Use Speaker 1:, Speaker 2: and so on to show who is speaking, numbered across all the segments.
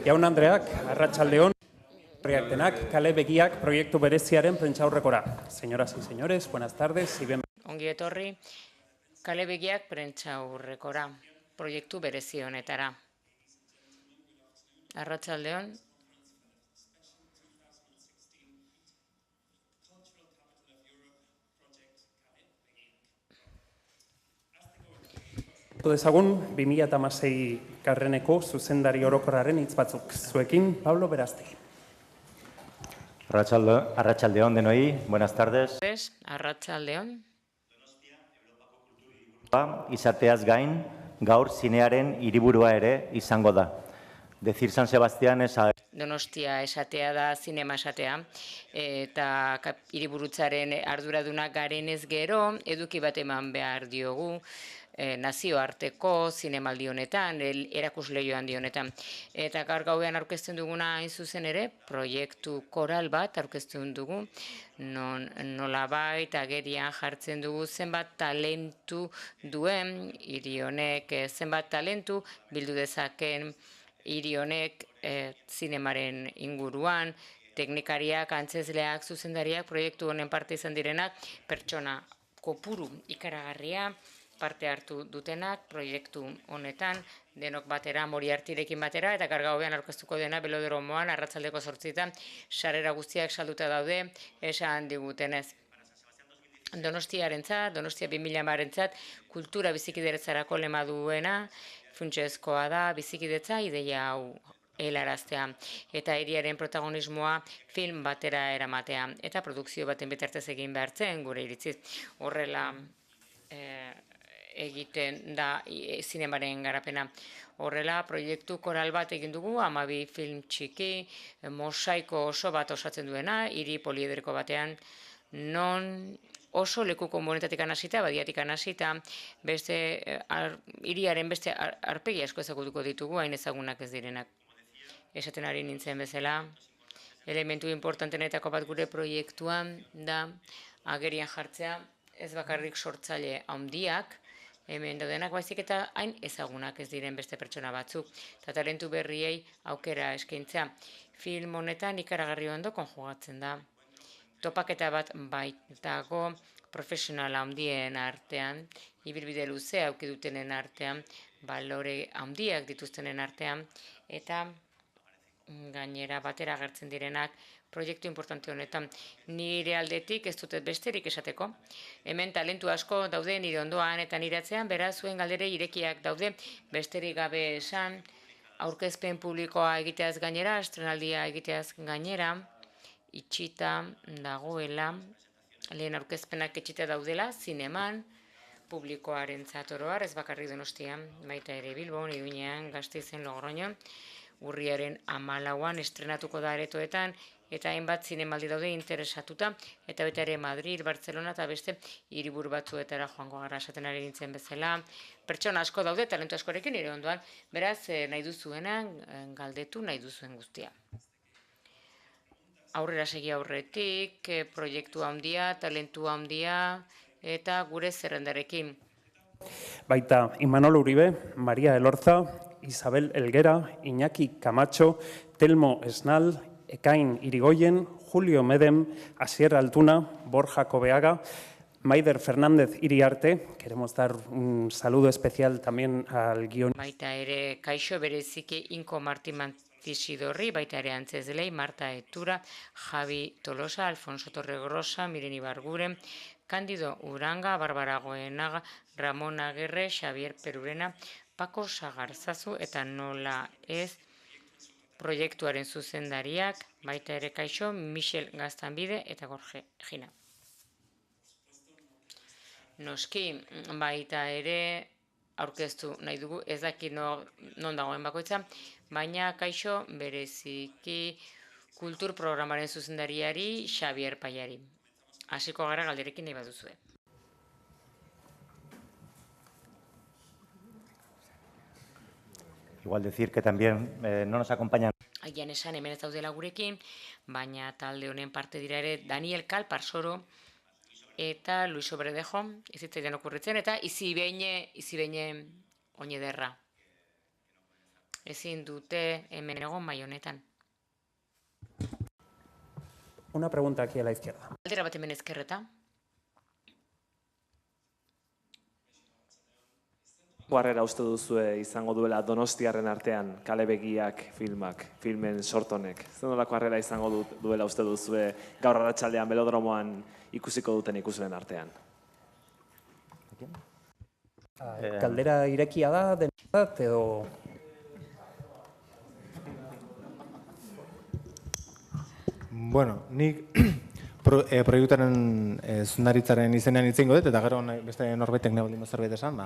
Speaker 1: Jaun Andreak, arratsaldeon, denak, kale begiak proiektu bereziaren prentsaurrekora. Señoras y señores, buenas tardes y bienvenidos.
Speaker 2: Ongi etorri, kale begiak prentsaurrekora, proiektu berezi honetara. Arratsaldeon,
Speaker 1: Dezagun, 2016 garreneko zuzendari orokorraren hitz batzuk. Zuekin, Pablo Berastegi.
Speaker 3: Arratsaldeon denoi, buenas tardes.
Speaker 2: arratsaldeon,
Speaker 3: Izateaz gain, gaur zinearen hiriburua ere izango da. Decir San Sebastián es a...
Speaker 2: Donostia esatea da zinema esatea, eta hiriburutzaren arduradunak garenez gero, eduki bat eman behar diogu, nazioarteko zinemaldi honetan, erakusleio handi honetan. Eta gaur gauean aurkezten duguna hain zuzen ere, proiektu koral bat aurkezten dugu, nolabait agerian jartzen dugu zenbat talentu duen, hiri honek zenbat talentu bildu dezaken hiri honek zinemaren inguruan, teknikariak, antzezleak, zuzendariak, proiektu honen parte izan direnak, pertsona kopuru ikaragarria, parte hartu dutenak proiektu honetan, denok batera, Moriartirekin batera, eta gaur gauean aurkeztuko dena Belodromoan, arratsaldeko 8:00, sarrera guztiak salduta daude, esan digutenez. Donostia 2010-arentzat, kultura bizikidetzarako lema duena, funtsezkoa da bizikidetza ideia hau helaraztea eta hiriaren protagonismoa film batera eramatea eta produkzio baten bitartez egin behartzen gure iritziz. Horrela egiten da zinemaren garapena. Horrela, proiektu koral bat egin dugu, 12 film txiki, mosaiko oso bat osatzen duena, hiri poliedriko batean, non oso lekuko monetatik hasita, badiatik hasita, hiriaren beste arpegi asko ezagutuko ditugu, hain ezagunak ez direnak. Esaten ari nintzen bezala, elementu importantenetako bat gure proiektuan da agerian jartzea, ez bakarrik sortzaile handiak, hemen daudenak baizik eta hain ezagunak ez diren beste pertsona batzuk, eta talentu berriei aukera eskaintzea. Film honetan ikaragarri ondo konjugatzen da. Topaketa bat baitago profesional handien artean, ibilbide luze auki dutenen artean, balore handiak dituztenen artean, eta gainera batera agertzen direnak proiektu importante honetan. Nire aldetik ez dut besterik esateko. Hemen talentu asko daude nire ondoan eta nire atzean, beraz zuen galdere irekiak daude, besterik gabe esan, aurkezpen publikoa egiteaz gainera, estrenaldia egiteaz gainera, itxita dagoela, lehen aurkezpenak itxita daudela, zineman, publikoaren zatoroar, ez bakarrik Donostian, baita ere Bilbon, Iruñean, Gasteizen, Logroñon, urriaren 14an estrenatuko da aretoetan, eta hainbat zinemaldi daude interesatuta, eta baita ere Madrid, Barcelona eta beste hiriburu batzuetara joango gara esaten ari nintzen bezala. Pertsona asko daude, talentu askorekin nire ondoan, beraz nahi duzuena galdetu nahi duzuen guztia. Aurrera segi aurretik, proiektu handia, talentu handia, eta gure zerrendarekin.
Speaker 1: Baita Imanol Uribe, Maria Elorza, Isabel Elguera, Iñaki Camacho, Telmo Esnal, Ekain Irigoyen, Julio Medem, Asier Altuna, Borja Cobeaga, Maider Fernández Iriarte. Queremos dar un saludo especial también al guion.
Speaker 2: Baita ere kaixo bereziki Inko Martin Tisidorri, baita ere antzezlei, Marta Etura, Javi Tolosa, Alfonso Torregrosa, Miren Ibarguren, Candido Uranga, Barbara Goenaga, Ramon Aguirre, Xavier Perurena, Paco Sagarzazu eta nola ez proiektuaren zuzendariak, baita ere kaixo, Michel Gaztanbide eta Gorge Gina. Noski, baita ere aurkeztu nahi dugu, ez daki non dagoen bakoitza, baina kaixo bereziki kultur programaren zuzendariari Xavier Paiari. Hasiko gara galderekin nahi baduzue.
Speaker 3: Igual decir que también no nos acompañan.
Speaker 2: Agian esan hemen ez daudela gurekin, baina talde honen parte dira ere Daniel Calparsoro eta Luis Obredejo, ez zitzaidan okurritzen, eta izi behin oinederra. ezin dute hemen egon mai honetan.
Speaker 1: Una pregunta aquí a la izquierda.
Speaker 2: Galdera bat hemen ezkerreta.
Speaker 4: Harrera uste duzue izango duela Donostiarren artean kale begiak filmak, filmen sortonek? Zer nolako harrera izango duela uste duzue gaur arratsaldean belodromoan ikusiko duten ikusleen artean?
Speaker 1: Galdera irekia da, denentzat, edo...
Speaker 5: Bueno, nik proiektaren zundaritzaren izenean itzengo dut, eta gero beste norbaitek nebaldin zerbait esan.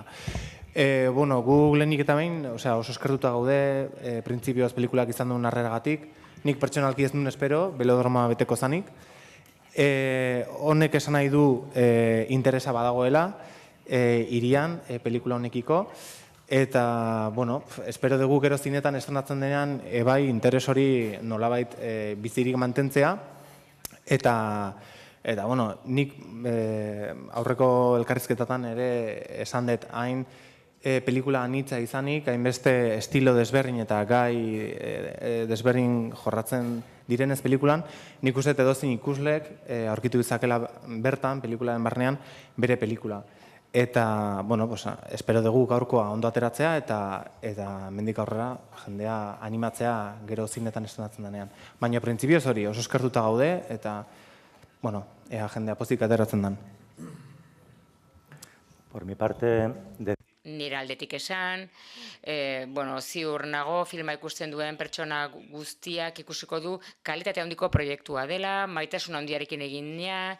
Speaker 5: Bueno, gu lehenik eta behin, oso eskertuta gaude, printzipioaz pelikulak izan duen harreragatik. Nik pertsonalki ez duen espero, belodroma beteko zanik. Honek esan nahi du interesa badagoela, hirian, pelikula honekiko. Eta, bueno, espero dugu gero zinetan estrenatzen denean, bai, interes hori nolabait bizirik mantentzea. Eta, bueno, nik aurreko elkarrizketatan ere esan dut hain pelikula anitza izanik, hainbeste estilo desberdin eta gai desberdin jorratzen direnez pelikulan, nik uste edozein ikuslek aurkitu izakela bertan, pelikularen barnean, bere pelikula. Eta, bueno, espero dugu gaurkoa ondo ateratzea eta mendik aurrera jendea animatzea gero zinetan estrenatzen denean. Baina printzipioz hori oso eskertuta gaude eta, bueno, ea jendea pozik ateratzen den.
Speaker 3: Por mi parte,
Speaker 2: Nire aldetik esan, ziur nago filma ikusten duen pertsona guztiak ikusiko du kalitate handiko proiektua dela, maitasun handiarekin egina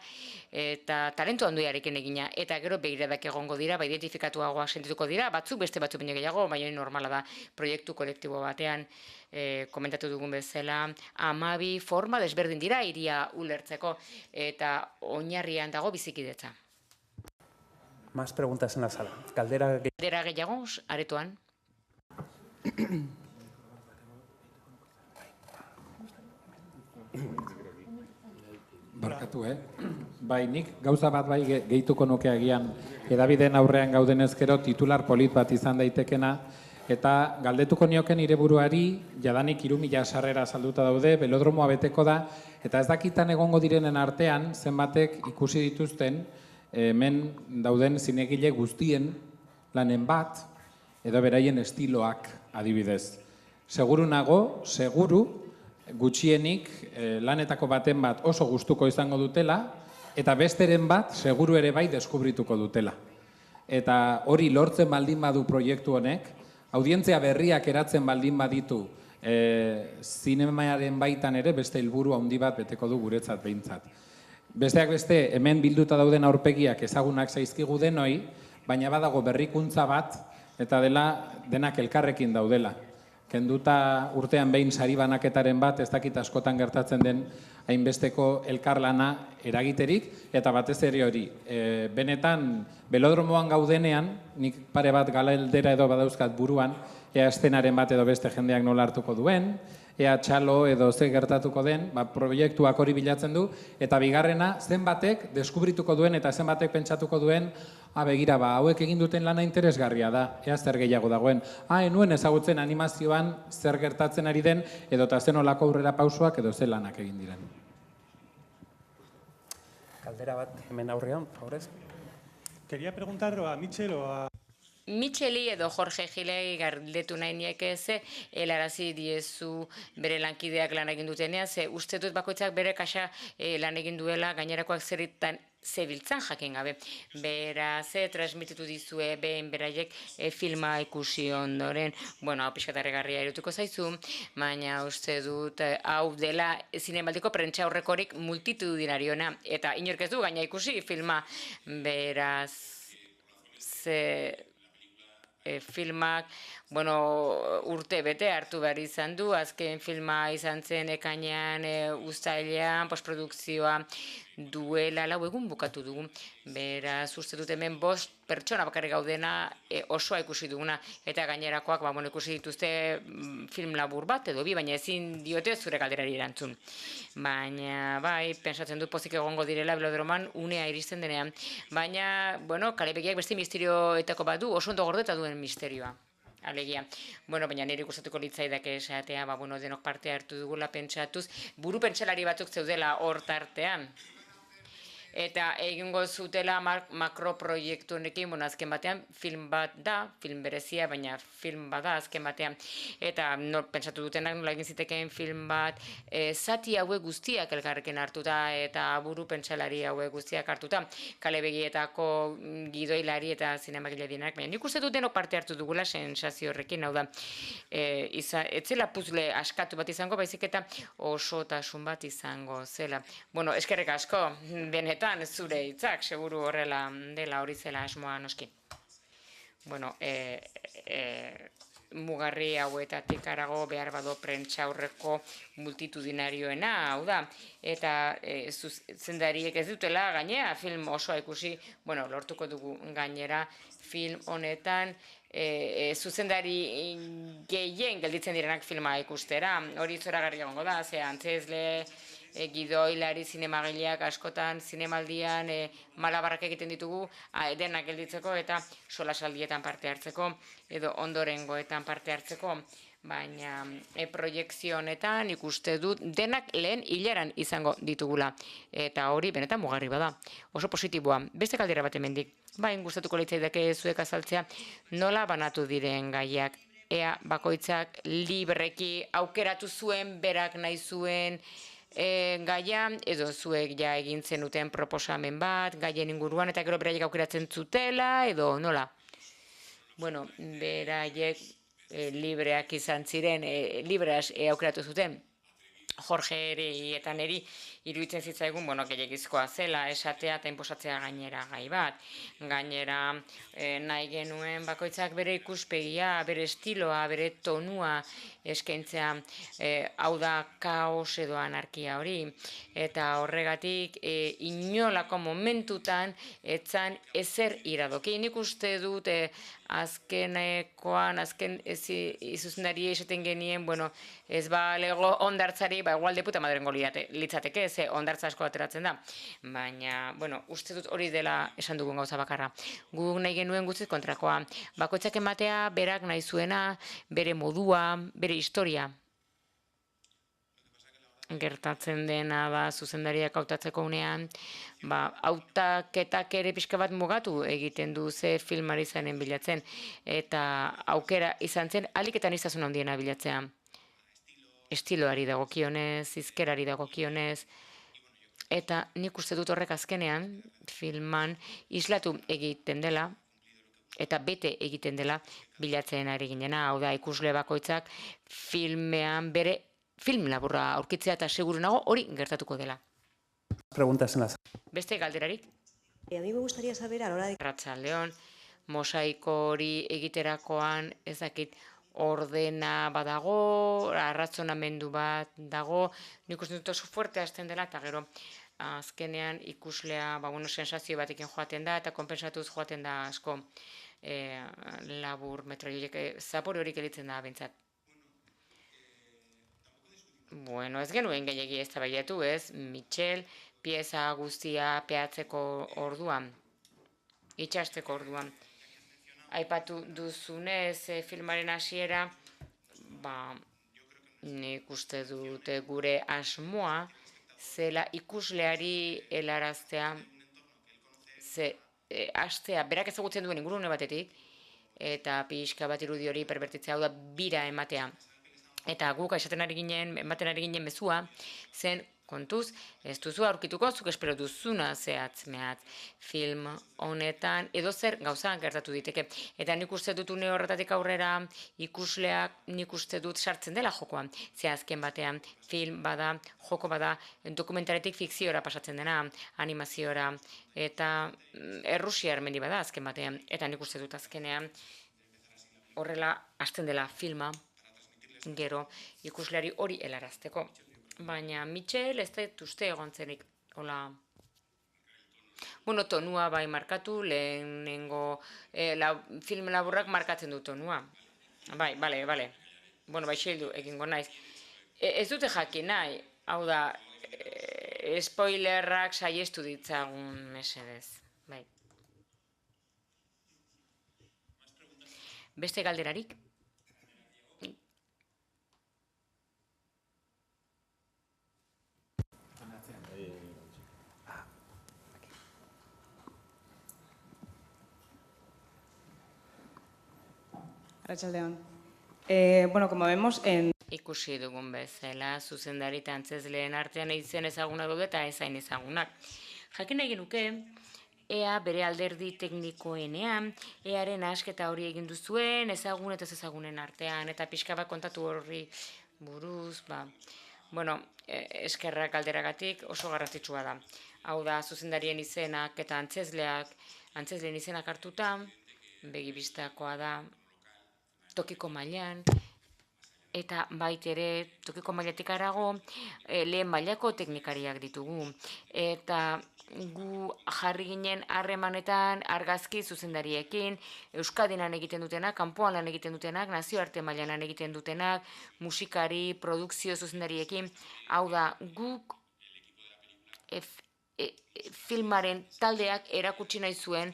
Speaker 2: eta talentu handiarekin egina, eta gero begiradak egongo dira, identifikatuagoak sentituko dira, batzuk beste batzuk baino gehiago, baina normala da proiektu kolektibo batean komentatu dugun bezala, 12 forma desberdin dira hiria ulertzeko eta oinarrian dago bizikidetza.
Speaker 1: Más preguntas en la sala. Galdera
Speaker 2: gehiago, aretoan.
Speaker 6: Barkatu, Bai, nik gauza bat bai gehituko nuke agian hedabideen aurrean gauden ezkero titular polit bat izan daitekena, eta galdetuko nioken nire buruari, jadanik 3.000 sarrera salduta daude, belodromoa beteko da, eta ez dakitan egongo direnen artean, zenbatek ikusi dituzten, hemen dauden zinegile guztien lanen bat, edo beraien estiloak adibidez. Seguru nago, gutxienik lanetako baten bat oso gustuko izango dutela, eta besteren bat seguru ere bai deskubrituko dutela. Eta hori lortzen baldin badu proiektu honek, audientzia berriak eratzen baldin baditu zinemaren baitan ere beste helburu handi bat beteko du guretzat behintzat. Besteak beste, hemen bilduta dauden aurpegiak ezagunak zaizkigu denoi, baina badago berrikuntza bat, eta denak elkarrekin daudela. Kenduta urtean behin sari banaketaren bat, ez dakit askotan gertatzen den hainbesteko elkarlana eragiterik, eta batez ere hori. Benetan, belodromoan gaudenean, nik pare bat galdera edo badauzkat buruan, ea eszenaren bat edo beste jendeak nola hartuko duen, ea txalo edo ze gertatuko den, proiektuak hori bilatzen du, eta bigarrena, zenbatek deskubrituko duen eta zenbatek pentsatuko duen, begira, hauek egin duten lana interesgarria da, ea zer gehiago dagoen. Enuen ezagutzen animazioan zer gertatzen ari den, edo eta zen olako aurrera pausoak edo ze lanak egin diren.
Speaker 1: Galdera bat hemen aurrean, favorez.
Speaker 7: Quería preguntar a Michel o a...
Speaker 2: Micheli edo Jorge Gilei galdetu nahi nieke helarazi diezu bere lankideak lan egin dutenean, uste dut bakoitzak bere kasa lan egin duela gainerakoak zerritan zebiltzan jakin gabe. Beraz, transmititu dizue behin beraiek filma ikusi ondoren, hau pixkatarregarria erutuko zaizu, baina uste dut hau dela zinemaldiko prentsa aurrekorik multitudinariona, eta inork ez du gaina ikusi filma, beraz, filmak, urte bete hartu behar izan du, azken filma izan zen ekainean uztailean, postprodukzioa duela 4 egun bukatu dugu. Beraz, uste dut hemen 5 pertsona bakarrik gaudena osoa ikusi duguna, eta gainerakoak ikusi dituzte film labur bat edo bi, baina ezin diote zure galderari erantzun. Baina, bai, pentsatzen dut pozik egongo direla belodroman unea iristen denean. Baina, kale begiak beste misterioetako bat du, oso ondo gordeta duen misterioa. alegia. Bueno, baina niri gustatuko litzaidake esatea, bueno, denok parte hartu dugula pentsatuz, buru pentsalari batzuk zeudela hor tartean. Eta egingo zutela makroproiektu honekin, bueno, azken batean film bat da, film berezia, baina film bat da azken batean. Eta pentsatu dutenak nola egin zitekeen film bat, zati hauek guztiak elkarrekin hartuta eta buru pentsalari hauek guztiak hartuta, kale begietako gidoilari eta zinemagile dienak, baina nik uste dut denok parte hartu dugula sensazio horrekin, hau da, etzela puzle askatu bat izango, baizik eta osotasun bat izango zela. Bueno, eskerrik asko, benetan, zure hitzak, seguru horrela dela hori zela asmoa noski. Bueno, mugarri hauetatik arago behar bado prentsa aurreko multitudinarioena, hau da, eta zuzendariek ez dutela gainera film osoa ikusi, bueno, lortuko dugu gainera film honetan, zuzendari gehien gelditzen direnak filma ikustera, hori zoragarri egongo da, ze antzesle, gidoilari zinemagileak askotan zinemaldian malabarrak egiten ditugu denak gelditzeko eta solasaldietan parte hartzeko edo ondorengoetan parte hartzeko, baina proiekzio honetan ikuste dut denak lehen hileran izango ditugula eta hori benetan mugarri bada, oso positiboa. Beste galdera bat hemendik, gustatuko litzaidake zuek azaltzea nola banatu diren gaiak, ea bakoitzak libreki aukeratu zuen, berak nahi zuen gaia, edo zuek ja egin zenuten proposamen bat, gaien inguruan, eta gero beraiek aukeratzen zutela, edo nola? Bueno, beraiek libreak izan ziren, libreaz aukeratu zuten. Jorgeri eta neri iruditzen zitzaigun, bueno, gehiagizkoa zela, esatea eta inposatzea gainera gai bat. Gainera nahi genuen bakoitzak bere ikuspegia, bere estiloa, bere tonua eskaintzea, hau da kaos edo anarkia hori. Eta horregatik inolako momentutan etzan ezer iradoki. Nik uste dut azken izuzendari esaten genien, bueno, ez lego ondartzari, igual de puta madrengo litzateke, ze ondartza asko ateratzen da. Baina, bueno, uste dut hori dela esan dugun gauza bakarra. Guk nahi genuen guztiz kontrakoa. Bakoitzak ematea, berak nahi zuena, bere modua, bere historia. Gertatzen dena da zuzendariak hautatzeko unean, hautaketak ere pixka bat mugatu egiten du ze filmari zanen bilatzen, eta aukera izan zen aliketan izazun handiena bilatzea. Estiloari dagokionez, hizkerari dagokionez, eta nik uste dut horrek azkenean filman islatu egiten dela, eta bete egiten dela bilatzen ari ginena, hau da ikusle bakoitzak filmean bere film laburra aurkitzea eta seguru nago hori gertatuko dela.
Speaker 1: Preguntas en las...
Speaker 2: Beste galderarik?
Speaker 8: A mí me gustaría saber a la hora de...
Speaker 2: Arratsaldeon, mosaiko hori egiterakoan ezakit ordena badago, arrazonamendu bat dago, nik uste dut oso fuerte hasten dela, eta gero azkenean ikuslea sensazio batekin joaten da, eta konpensatuz joaten da asko labur metroiek, zapore horik elitzen da bentsat. Bueno, ez genuen gehiagi eztabaidatu, ez? Michel, pieza guztia peatzeko orduan, itxasteko orduan. Aipatu duzunez filmaren hasiera, nik uste dute gure asmoa, zela ikusleari helaraztea, hastea, berak ezagutzen duen ingurune batetik, eta pixka bat irudi hori perbertitzea, hau da bira ematea. Eta guk ematen ari ginen mezua, zen kontuz, ez duzu aurkituko, zuk espero duzuna zehatz mehatz film honetan, edo zer gauza gertatu diteke. Eta nik uste dut une horretatik aurrera ikusleak nik uste dut sartzen dela jokoan. Ze azken batean film bada, joko bada, dokumentaretik fikziora pasatzen dena, animaziora, eta errusia armendi bada azken batean. Eta nik uste dut azkenean horrela hasten dela filma, gero ikusleari hori helarazteko. Baina Michel ez dut uste egon zenik, hola... Bueno, tonua bai markatu, lehenengo film laburrak markatzen du tonua. Bai, bale. Bueno, bai xeildu egingo naiz. Ez dute jakin nahi, hau da, spoilerrak saiestu ditzagun mesedez. Bai. Beste galderarik?
Speaker 9: Arratsaldeon. Bueno, como vemos en...
Speaker 2: Ikusi dugun bezala, zuzendari eta antzezleen artean izen ezaguna daude eta ezain ezagunak. Jakin nahi genuke, ea bere alderdi teknikoenean, earen asketa hori egin duzuen, ezagun eta ez ezagunen artean, eta pixka bat kontatu horri buruz, bueno, eskerrak alderagatik oso garrantzitsua da. Hau da, zuzendarien izenak eta antzezleen izenak hartuta, begibistakoa da, tokiko mailan, eta baitere tokiko mailatik harago lehen mailako teknikariak ditugu. Eta gu jarri ginen harremanetan argazki zuzendariekin, Euskadin lan egiten dutenak, kanpoan lan egiten dutenak, nazioarte mailan lan egiten dutenak, musikari, produkzio zuzendariekin. Hau da, guk filmaren taldeak erakutsi nahi zuen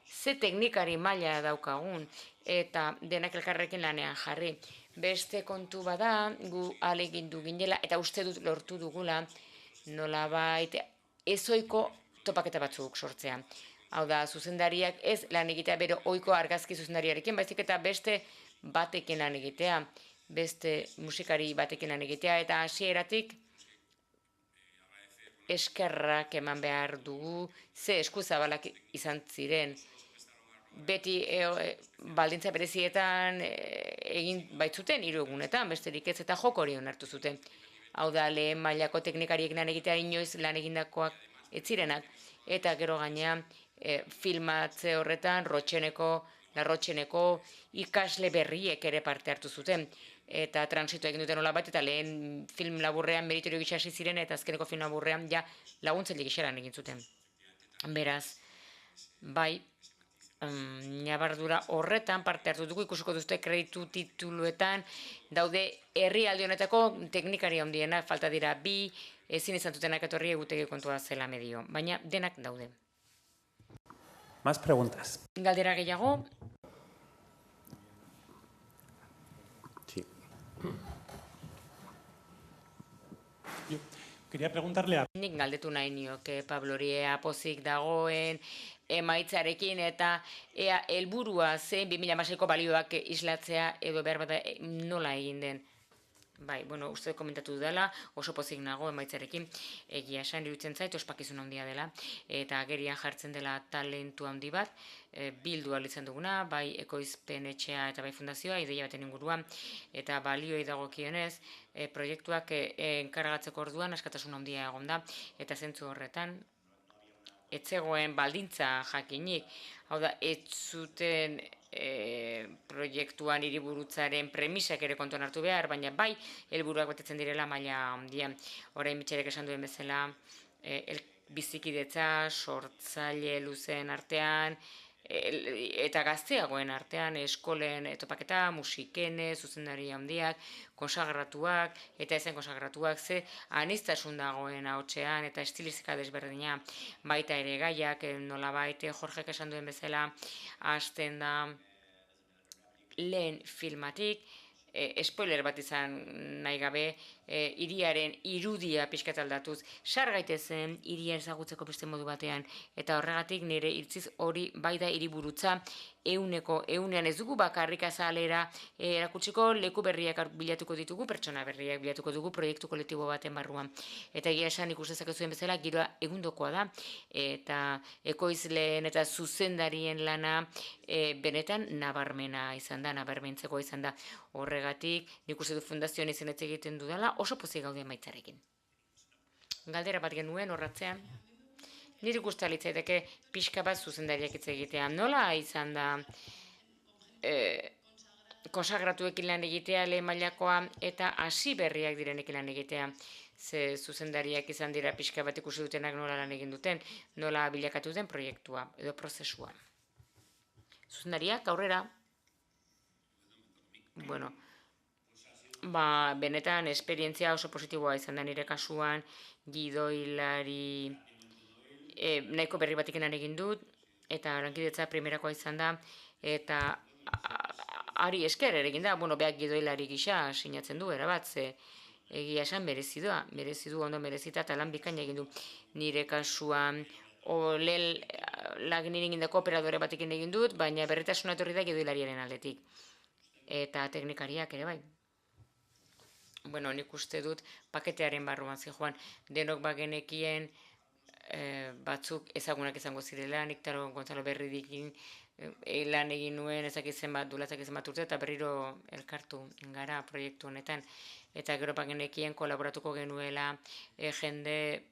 Speaker 2: ze teknikari maila daukagun eta denak elkarrekin lanean jarri. Beste kontu bada, gu ahalegindu ginela, eta uste dut lortu dugula, nolabait ezoiko topaketa batzuk sortzea. Hau da, zuzendariak ez lan egitea bero ohiko argazki zuzendariarekin, baizik eta beste batekin lan egitea, beste musikari batekin lan egitea, eta hasieratik eskerrak eman behar dugu, ze eskuzabalak izan ziren. Beti baldintza berezietan egin baitzuten 3 egunetan, besterik ez, eta joko hori onartu zuten. Hau da, lehen mailako teknikariek lan egitea inoiz lan egindakoak ez zirenak. Eta gero gaina filmatze horretan Larrotxeneko ikasle berriek ere parte hartu zuten. Eta transito egin duten nolabait, eta lehen film laburrean meritorio gisa hasi ziren, eta azkeneko film laburrean ja laguntzaile gisa lan egin zuten. Beraz, bai, nabardura horretan parte hartu dugu, ikusiko duzte kreditu tituluetan, daude herrialde honetako teknikari handienak, falta dira 2, ezin izan dutenak etorri egutegi kontua zela medio, baina denak daude.
Speaker 1: Más preguntas.
Speaker 2: Galdera gehiago?
Speaker 7: Quería preguntarle a...
Speaker 2: Nik galdetu nahi nioke Pablori ea pozik dagoen, emaitzarekin eta ea helburua zen 2016ko balioak islatzea edo behar bada nola egin den. Bai, bueno, uste komentatu dela, oso pozik nago emaitzarekin, egia esan iruditzen zait, ospakizun handia dela, eta agerian jartzen dela talentu handi bat, bildu alitzen duguna, bai ekoizpen etxea eta bai fundazioa, ideia baten inguruan, eta balioi dagokionez, proiektuak enkargatzeko orduan askatasun handia egon da, eta zentzu horretan, etzegoen baldintza jakinik, hau da, ez zuten proiektuan hiriburutzaren premisak ere kontuan hartu behar, baina bai helburuak betetzen direla maila handian. Orain Mitxelek esan duen bezala, bizikidetza, sortzaile luzen artean, eta gazteagoen artean, eskolen topaketa, musikene, zuzendari handiak, konsagratuak, eta ezen konsagratuak, ze aniztasun dagoen ahotsean, eta estilizika desberdina, baita ere gaiak, nolabait Jorgek esan duen bezala, hasten da lehen filmatik, spoiler bat izan nahi gabe, hiriaren irudia pixkat aldatuz, sar gaitezen hiria ezagutzeko beste modu batean, eta horregatik nire irtziz hori bai da hiriburutza ehunean ez dugu bakarrik azalera erakutsiko leku berriak bilatuko ditugu, pertsona berriak bilatuko dugu proiektu kolektibo baten barruan. Eta egia esan ikustezak zuen bezala giroa egundokoa da, eta ekoizleen eta zuzendarien lana benetan nabarmena izan da, nabarmentzeko izan da. Horregatik, nik uste du fundazioan izenetze egiten dudala, oso pozik gaude maitzarekin. Galdera bat genuen horratzean. Nire ikusten litzaiteke pixka bat zuzendariak hitz egitea. Nola izan da konsagratuekin lan egitea lehen mailakoa eta hasi berriak direnekin lan egitea. Ze zuzendariak izan dira pixka bat ikusi dutenak nola lan egin duten, nola bilakatu den proiektua edo prozesua. Zuzendariak aurrera, bueno, benetan esperientzia oso positiboa izan da nire kasuan, gidoilari nahiko berri batekin lan egin dut, eta lankidetza primerakoa izan da, eta ari esker ere egin da, bueno, beak gidoilari gisa sinatzen du, erabat, ze egia esan merezi du, ondo merezita, eta lan bikaina egin du. Nire kasuan, lehen egindako operadore batekin egin dut, baina berritasuna etorri da gidoilariaren aldetik. eta teknikariak ere bai. Bueno, nik uste dut paketearen barruan zijoan denok bagenekien batzuk ezagunak izango zirela, nik taro Gonzalo Berridikin lan egin nuen ezakitzen bat urte eta berriro elkartu gara proiektu honetan. Eta gero bagenekien kolaboratuko genuela jende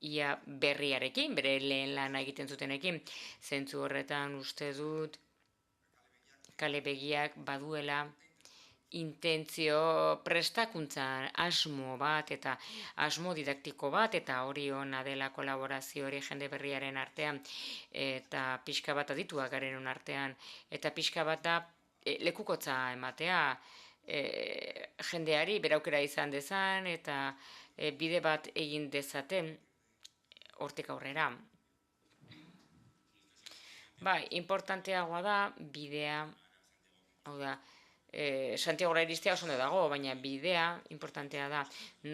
Speaker 2: ia berriarekin, bere lehen lana egiten zutenekin. Zentzu horretan uste dut Kale Begiak baduela intentzio prestakuntza asmo bat eta asmo didaktiko bat eta hori ona dela kolaborazio hori jende berriaren artean eta pixka bat adituak garen artean eta pixka bat da lekukotza ematea jendeari beraukera izan dezan eta bide bat egin dezaten hortik aurrera. Bai, importanteagoa da bidea, hau da, Santiagora iristea oso ondo dago, baina bidea importantea da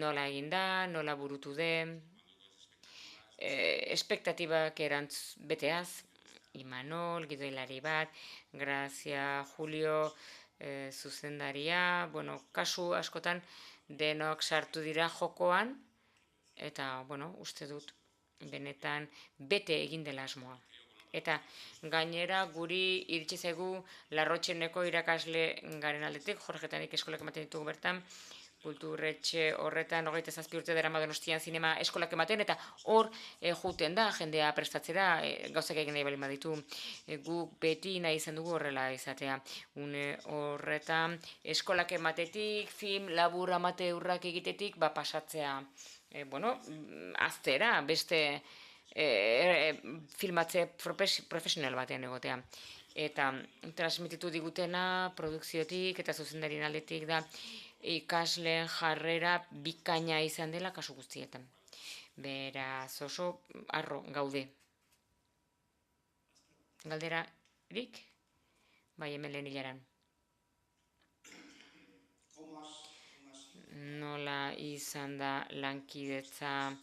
Speaker 2: nola egin da, nola burutu den, espektatibak beteaz, Imanol, gidoilari bat, Grazia, Julio, zuzendaria, bueno, kasu askotan denok sartu dira jokoan, eta, bueno, uste dut, benetan bete egin dela asmoa. Eta gainera guri iritsi zaigu Larrotxeneko irakasle garen aldetik, Jorgetanik eskolak ematen ditugu bertan, kulturretxe horretan 27 urte darama Donostian zinema eskolak ematen, eta hor juten da jendea prestatzera, gauzak egin nahi bali baditu. Guk beti nahi izan dugu horrela izatea. Une horretan eskolak ematetik, film labur amateurrak egitetik, pasatzea, aztera, beste filmatze profesional batean egotea. Eta transmititu digutena produkziotik eta zuzendarien aldetik da ikasleen jarrera bikaina izan dela kasu guztietan. Beraz oso harro gaude. Galderarik? Bai, hemen lehen hilaran. Nola izan da lankidetza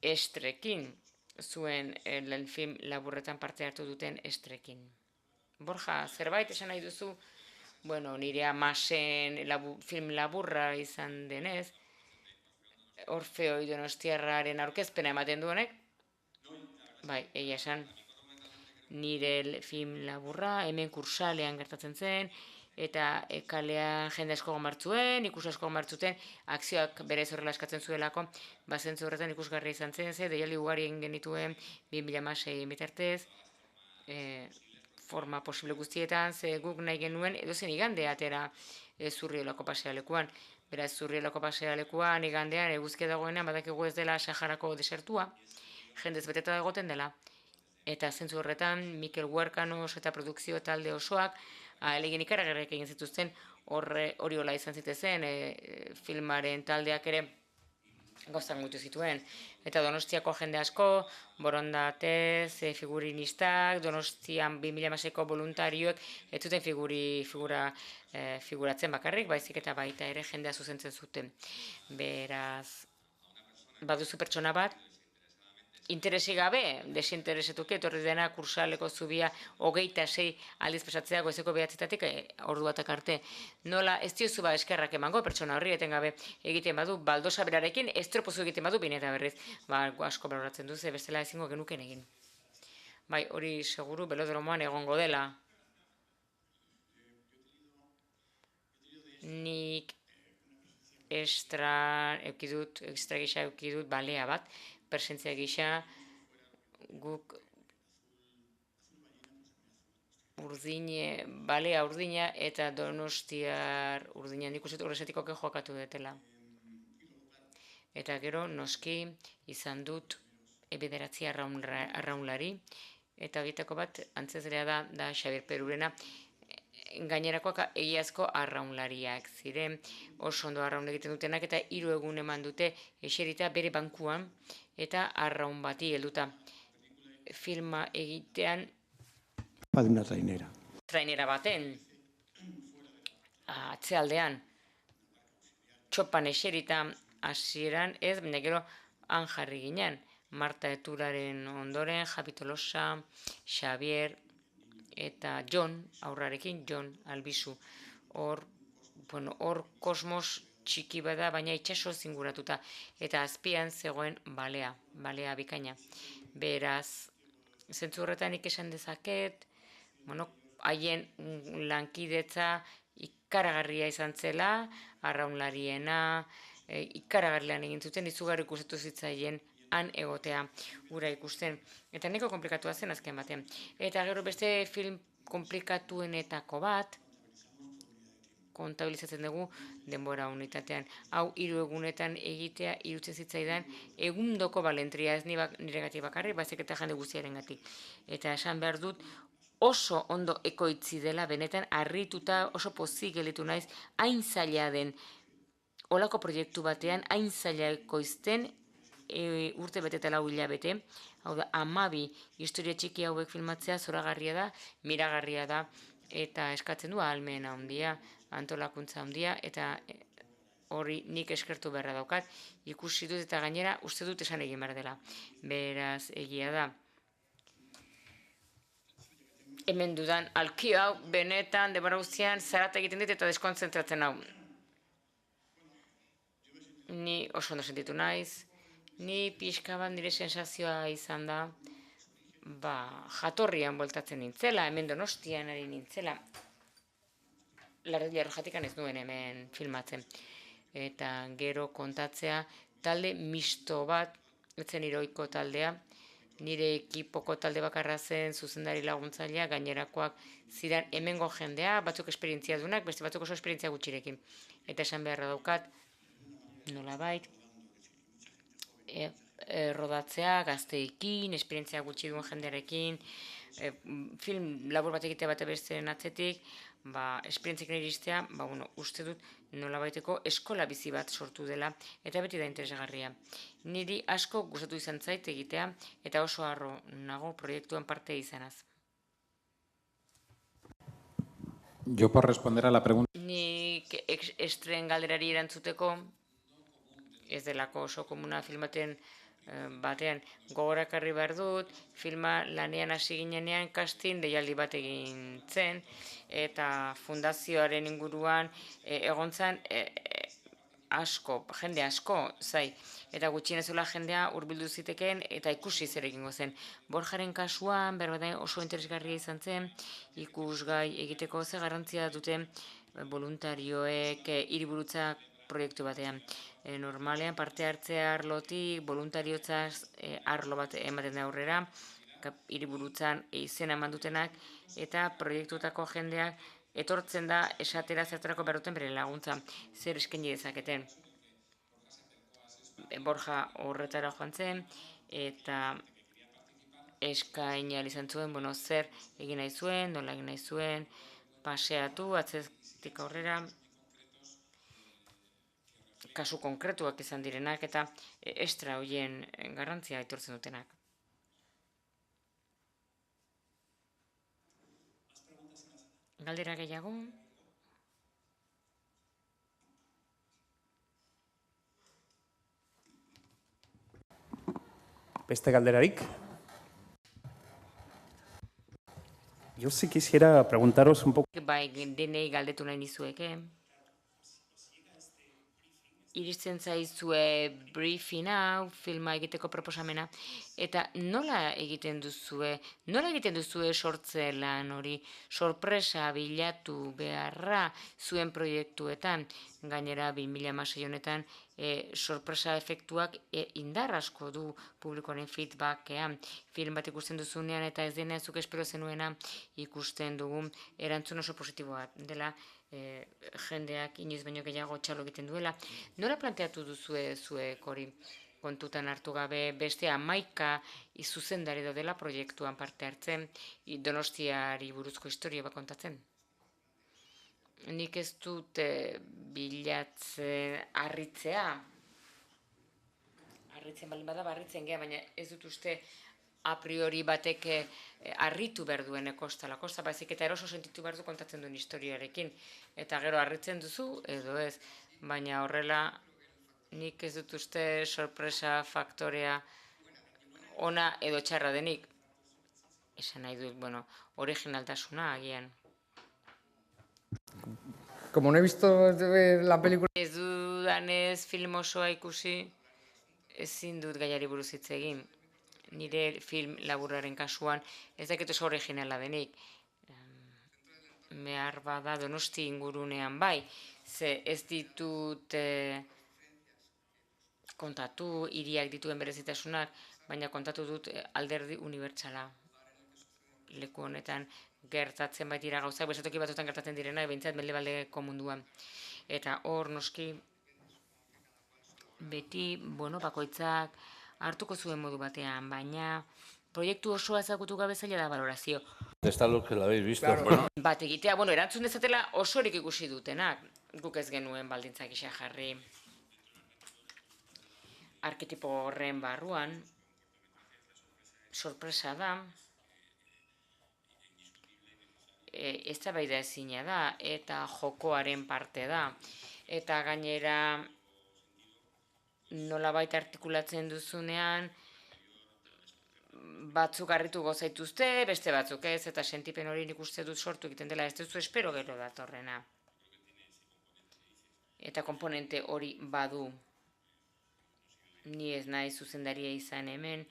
Speaker 2: Estrekin, zuen lehen film laburretan parte hartu duten Estrekin. Borja, zerbait esan nahi duzu? Bueno, nire amasen film laburra izan denez, Orfeoi Donostiarraren aurkezpena ematen du honek? Bai, egia esan. Nire film laburra, hemen Kursalean gertatzen zen, eta kalean jende asko gomartzuen, ikus asko gomartzuten, akzioak berez horrela eskatzen zuelako, zentzu horretan ikusgarri izan zen, deialdi ugari egin genituen 2006 bitartez, forma posible guztietan, guk nahi genuen edozen igande atera Zurriolako pasealekuan. Beraz, Zurriolako pasealekuan igandean eguzkia dagoenean, badakigu ez dela Saharako desertua, jendez beteta egoten dela. Eta zentzu horretan, Mikel Huerkanos eta produkzio talde osoak, ahalegin ikaragarriak egin zituzten, hori hola izan zitezen, filmaren taldeak ere gauzak mutu zituen. Eta Donostiako jende asko, borondatez, figurinistak, Donostian 2006ko voluntarioek, ez zuten figuratzen bakarrik, baizik eta baita ere jendea zuzentzen zuten. Beraz, baduzu pertsona bat, interesi gabe, desinteresetuke, etorri dena Kursaleko zubia 26 aldiz pasatzea goizeko 9-etatik ordu batak arte. Nola ez diozu eskerrak emango pertsona horri etengabe egiten badu, baldosa berarekin estropozu egiten badu bine eta berriz. Asko baloratzen duze, bestela ezingo genuken egin. Bai, hori seguru belodromoan egongo dela. Nik extra gisa eukidut balea bat, presentzia gisa, guk balea urdina eta Donostiar urdina, nik uste horrezetikoke joakatu dutela. Eta gero, noski, izan dut bederatzi arraunlari, eta horietako bat, antzezrea da Xabier Perurena, gainerakoak egiazko arraunlariak ziren, oso ondo arraun egiten dutenak, eta 3 egun eman dute eserita bere bankuan, eta arraun bati helduta. Filma egitean
Speaker 10: una trainera.
Speaker 2: Trainera baten, atzealdean, txopan eserita hasieran ez, baina gero han jarri ginen, Marta Eturaren ondoren, Javi Tolosa, Xavier, eta Jon, aurrarekin, Jon Albizu, hor kosmos txiki bada, baina itxaso zinguratuta, eta azpian zegoen balea bikaina. Beraz, zentzu horretan esan dezaket, haien lankidetza ikaragarria izan zela, arraunlariena, ikaragarrian egin zuten, izugarri ikustatu zitzaien han egotea gura ikusten. Eta nahiko komplikatua zen azken batean. Eta gero beste film komplikatuenetako bat, kontabilizatzen dugu denbora unitatean. Hau 3 egunetan egitea irutzen zitzaidan egundoko balentria, ez niregatik bakarrik, baizik eta jende guztiarengatik. Eta esan behar dut, oso ondo ekoitzi dela, benetan harrituta oso pozik gelditu naiz, hain zaila den olako proiektu batean, hain zaila ekoizten, urte bete eta 4 hilabete, hau da, 12 historia txiki hauek filmatzea zoragarria da, miragarria da, eta eskatzen du ahalmen handia, antolakuntza handia, eta hori nik eskertu beharra daukat, ikusi dut eta gainera uste dut esan egin behar dela. Beraz, egia da. Hemen dudan, alki hau, benetan, denbora guztian, zarata egiten dit eta deskonzentratzen hau. Ni oso ondo sentitu naiz, ni pixka bat nire sensazioa izan da, jatorrian bueltatzen nintzela, hemen Donostian ari nintzela. Larrilla Rojatikan ez nuen hemen filmatzen. Eta gero kontatzea, talde misto bat, etzen iroiko taldea, nire ekipoko talde bakarra zen zuzendari laguntzailea, gainerakoak ziren hemengo jendea, batzuk esperientzia dunak, beste batzuk oso esperientzia gutxirekin. Eta esan beharra daukat, nolabait, rodatzea gazteekin, esperientzia gutxi duen jendearekin, film labur bat egitea bate besteren atzetik, esperientziak iristea, uste dut nolabaiteko eskola bizi bat sortu dela, eta beti da interesgarria. Niri asko gustatu izan zait egitea, eta oso harro nago proiektuan parte izanaz.
Speaker 6: Yo por responder a la pregunta...
Speaker 2: Nik estren galderari erantzuteko, ez delako oso komuna filmaten batean gogorakarri behar dut, filma lanean hasi ginenean casting deialdi bat egin zen, eta fundazioaren inguruan egon zen jende asko, zai, eta gutxienezuela jendea hurbildu zitekeen eta ikusi zer egingo zen. Borjaren kasuan, berbatain oso interesgarria izan zen, ikusgai egiteko ze garrantzia duten voluntarioek hiriburutzak proiektu batean. Normalean parte hartzea arlotik, voluntariotzaz arlo bat ematen da aurrera, hiriburutzan izena eman dutenak, eta proiektutako jendeak etortzen da esatera zertarako behar duten bere laguntza, zer eskaini dezaketen. Borja horretara joan zen, eta eskaini ahal izan zuen, zer egin nahi zuen, nola egin nahi zuen, paseatu, atzetik aurrera, kasu konkretuak izan direnak eta estra horien garrantzia aitortzen dutenak. Galdera gehiago?
Speaker 1: Beste galderarik? Yo sí quisiera preguntaros un poco...
Speaker 2: Denei galdetu nahi nizueke. Iristen zaizue briefing hau, filma egiteko proposamena, eta nola egiten duzue sortze lan hori, sorpresa bilatu beharra zuen proiektuetan, gainera 2016 honetan sorpresa efektuak indar asko du publikoaren feedbackean. Film bat ikusten duzunean eta ez denean zuk espero zenuena ikusten dugu erantzun oso positiboa dela, jendeak inoiz baino gehiago txalo egiten duela. Nola planteatu duzue zuek hori kontutan hartu gabe beste 11 zuzendari daudela proiektuan parte hartzen, Donostiari buruzko historia bat kontatzen? Nik ez dut bilatzen harritzea. Harritzen baldin bada, harritzen geha, baina ez dut uste a priori batek harritu behar duen kosta, baizik eta eroso sentitu behar du kontatzen duen historiarekin. Eta gero harritzen duzu, edo ez, baina horrela nik ez dut uste sorpresa faktorea ona edo txarra denik. esan nahi dut, bueno, originaltasuna agian.
Speaker 11: Como no he visto la película...
Speaker 2: Ez dudanez film osoa ikusi, ezin dut gaiari buruz hitz egin. Nire film laburraren kasuan, ez dakit oso originala denik. Behar bada Donosti ingurunean bai, ze ez ditut kontatu hiriak dituen berezitasunak, baina kontatu dut alderdi unibertsala. Leku honetan gertatzen baitira gauzak, bezatoki batzutan gertatzen direnak, behintzat mendebaldeko munduan. Eta hor noski beti, bakoitzak hartuko zuen modu batean, baina proiektu osoa ezagutu gabe zaila da valorazio.
Speaker 12: Está lo que lo habéis visto.
Speaker 2: Bat egitea, erantzun dezatela osorik ikusi dutenak, guk ez genuen baldintzak isa jarri. Arketipo horren barruan, sorpresa da, eztabaida ezina da, eta jokoaren parte da, eta gainera nolabait artikulatzen duzunean, batzuk harritu gozaituzte, beste batzuk ez, eta sentipen hori nik uste dut sortu egiten dela, ez duzu espero gero datorrena. Eta komponente hori badu. Ni ez nahi zuzendaria izan hemen,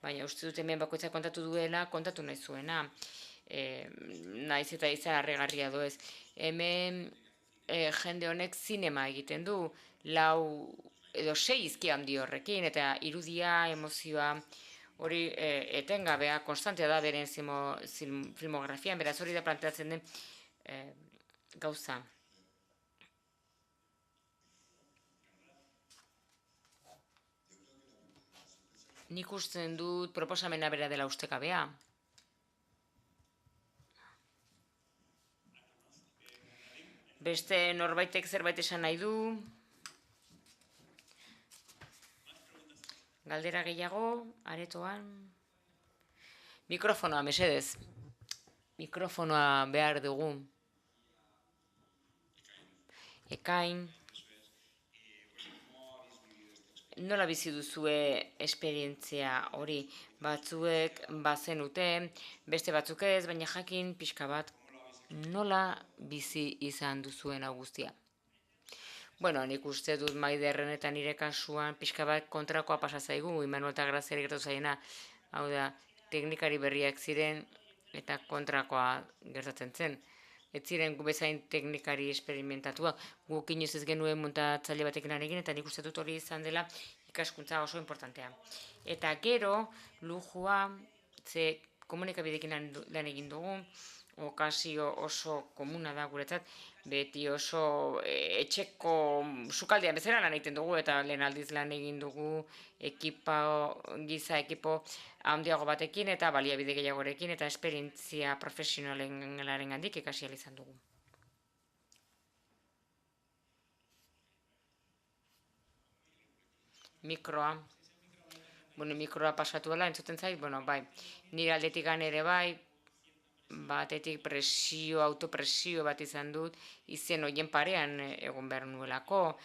Speaker 2: baina uste dut hemen bakoitzak kontatu duela, kontatu nahi zuena. Naiz eta izan harrigarria doez. Hemen jende honek zinema egiten du, 4 edo 6 izki handi horrekin, eta irudia, emozioa, hori etengabea, konstantea da beren filmografian, beraz hori da planteatzen den gauza. Nik usten dut proposamena bera dela ustekabea. Beste norbaitek zerbait esan nahi du. Galdera gehiago, aretoan. Mikrofonoa, mesedez. Mikrofonoa behar dugu. Ekain. Nola bizi duzue esperientzia hori? Batzuek bazenute, beste batzuk ez, baina jakin pixka bat nola bizi izan duzuen hau guztia. Nik uste dut Maiderren eta nire kasuan pixka bat kontrakoa pasa zaigu, Imanuel eta Graziari gertatu zaiena, hau da, teknikari berriak ziren eta kontrakoa gertatzen zen. Ez ziren gu bezain teknikari esperimentatua, guk inoiz ez genuen muntatzaile batekin lan egin, eta nik uste dut hori izan dela ikaskuntza oso importantea. Eta gero, lujua, ze komunikabidekin lan egin dugu, okazio oso komuna da guretzat, beti oso etxeko sukaldean bezala lan egiten dugu, eta lehen aldiz lan egin dugu giza ekipo handiago batekin, eta baliabide gehiagorekin, eta esperientzia profesionalen gandik ikasi ahal izan dugu. Mikroa. Mikroa pasatu dela, entzuten zait, bai, nire aldetik ere bai, batetik autopresio bat izan dut, izen horien parean egon behar nuelako,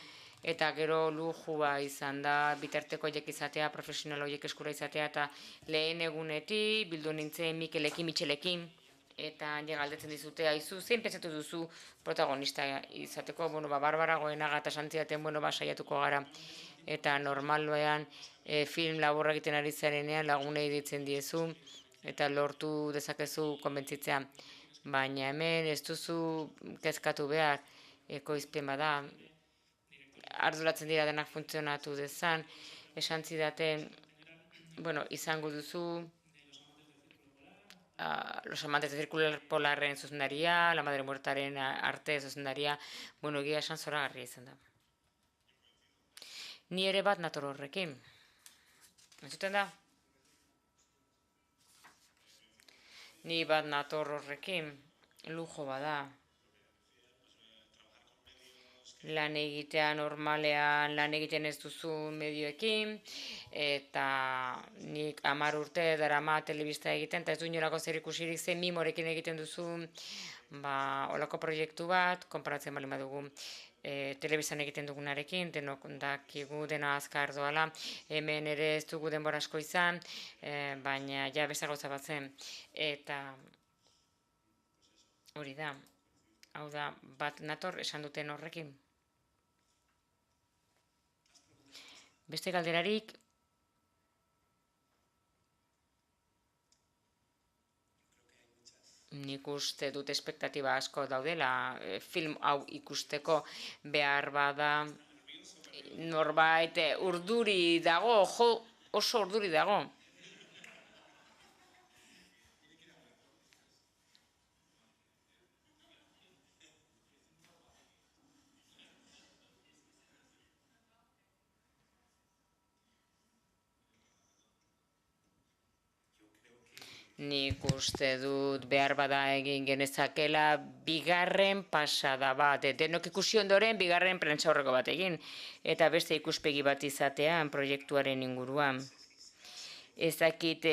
Speaker 2: eta gero lujua izan da, bitarteko horiek izatea, profesional horiek eskura izatea, eta lehen egunetik bildu nintzen Mikelekin, Mitxelekin, eta galdetzen dizute, haizu, zein pentsatu duzu protagonista izateko, Barbara Goenaga eta Santzidaten, saiatuko gara, eta normaloean film laburra egiten ari zarenean lagunei ditzen diezu, eta lortu dezakezu konbentzitzea. Baina hemen ez duzu kezkatu behar, ekoizpen bada, arduratzen dira denak funtzionatu dezan, esan zidaten, izango duzu, Los amantes de Círculo Polarren zuzendaria, La Madre Muertaren arte zuzendaria, egia esan zoragarria izan da. Ni ere bat nator horrekin. Entzuten da? Ni bat nator horrekin, lujo bada. lan egitea normalean lan egiten ez duzu medioekin, eta nik 10 urte darama telebista egiten, eta ez du inolako zer ikusirik zen mimorekin egiten duzu, olako proiektu bat, konparatzen bali badugu telebistan egiten dugunarekin, denok dakigu dena azkar doala, hemen ere ez dugu denbora asko izan, baina ja beste gauza bat zen, eta hori da, hau da, bat nator esan duten horrekin. Beste galderarik, nik uste dut espektatiba asko daudela, film hau ikusteko behar bada, norbait urduri dago, oso urduri dago. Nik uste dut behar bada egin genezakela bigarren pasada bat, denok ikusi ondoren bigarren prentsaurreko bat egin, eta beste ikuspegi bat izatean proiektuaren inguruan. Ez dakit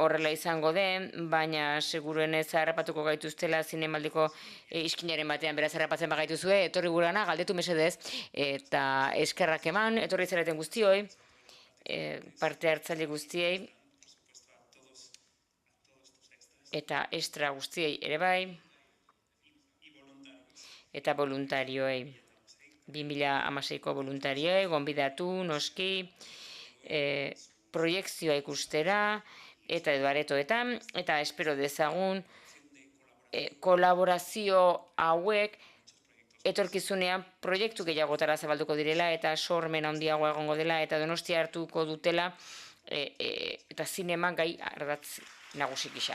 Speaker 2: horrela izango den, baina seguruenez harrapatuko gaituztela zinemaldiko iskinaren batean beraz harrapatzen bagaituzue, etorri gurana, galdetu mesedez, eta eskerrak eman, etorri zareten guztioi, parte hartzaile guztiei, eta extra guztiei ere bai, eta voluntarioei. 2016ko voluntarioei, gonbidatu, noski, proiektzioa ikustera, eta edo aretoetan, eta espero dezagun kolaborazio hauek etorkizunean proiektu gehiagotara zabalduko direla, eta sormen handiagoa egongo dela, eta Donostia hartuko dutela, eta zineman gai ardatz nagusik gisa.